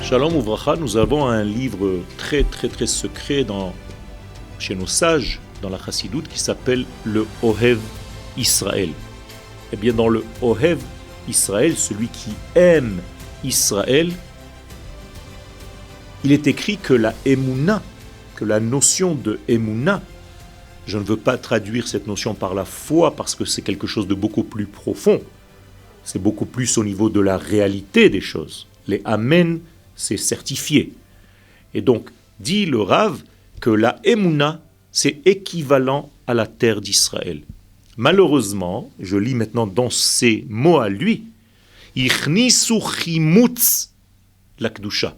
Shalom Uvracha, nous avons un livre très secret chez nos sages, dans la Chassidoute, qui s'appelle le Ohev Israël. Et bien dans le Ohev Israël, celui qui aime Israël, il est écrit que la Emouna, que la notion de Emouna, je ne veux pas traduire cette notion par la foi parce que c'est quelque chose de beaucoup plus profond, c'est beaucoup plus au niveau de la réalité des choses. Les Amen, c'est certifié. Et donc, dit le Rav que la Emouna, c'est équivalent à la terre d'Israël. Malheureusement, je lis maintenant dans ces mots à lui, Ichnisu chimutz la Kedusha.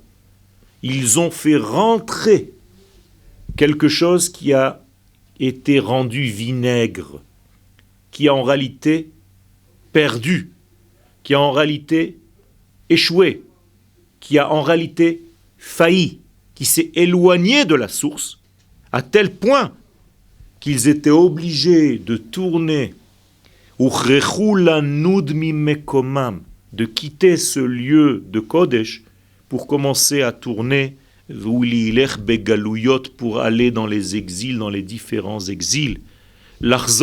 Ils ont fait rentrer quelque chose qui a été rendu vinaigre, qui a en réalité perdu, qui a en réalité échoué, qui a en réalité failli, qui s'est éloigné de la source, à tel point qu'ils étaient obligés de tourner, de quitter ce lieu de Kodesh pour commencer à tourner pour aller dans les exils, dans les différents exils. Parce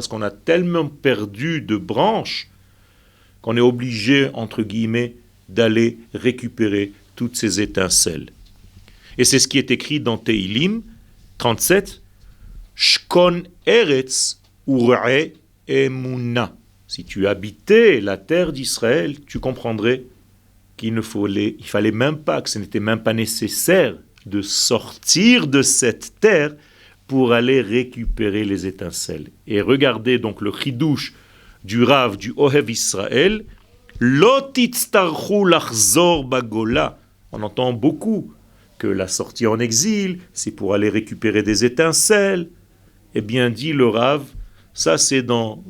qu'on a tellement perdu de branches qu'on est obligé, entre guillemets, d'aller récupérer toutes ces étincelles. Et c'est ce qui est écrit dans Teilim 37, Shkon Eretz Ure Emuna. Si tu habitais la terre d'Israël, tu comprendrais qu'il ne fallait même pas, que ce n'était même pas nécessaire de sortir de cette terre pour aller récupérer les étincelles. Et regardez donc le chidouche du Rav du Ohev Israël, Lo titztarchu lachzor bagola. On entend beaucoup que la sortie en exil, c'est pour aller récupérer des étincelles. Eh bien, dit le Rav, ça c'est dans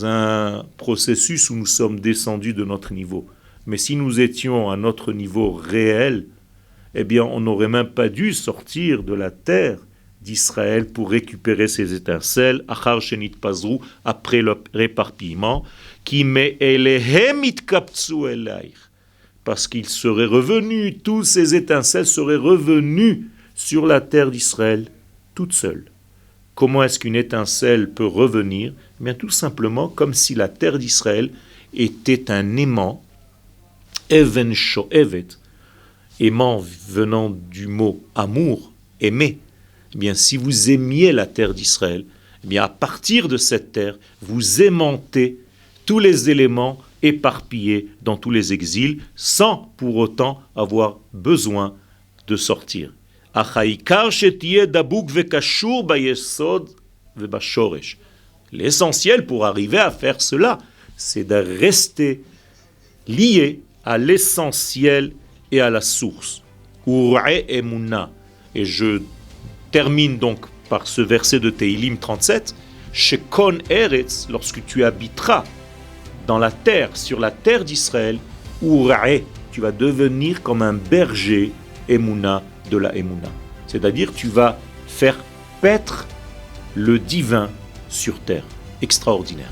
un processus où nous sommes descendus de notre niveau. Mais si nous étions à notre niveau réel, eh bien, on n'aurait même pas dû sortir de la terre d'Israël pour récupérer ces étincelles, achar shenit pazru, après le réparpillement, qui met elehem itkaptsu elaych, parce qu'ils seraient revenus, tous ces étincelles seraient revenues sur la terre d'Israël, toutes seules. Comment est-ce qu'une étincelle peut revenir ? Eh bien, tout simplement comme si la terre d'Israël était un aimant, even sho'evet, aimant venant du mot amour, aimer. Eh bien, si vous aimiez la terre d'Israël, eh bien, à partir de cette terre, vous aimantez tous les éléments éparpillés dans tous les exils, sans pour autant avoir besoin de sortir. L'essentiel pour arriver à faire cela, c'est de rester lié à l'essentiel et à la source. Et je termine donc par ce verset de Teilim 37, Shekon Eretz, lorsque tu habiteras dans la terre, sur la terre d'Israël, Urae, tu vas devenir comme un berger Emouna de la Emouna. C'est-à-dire tu vas faire paître le divin sur terre. Extraordinaire.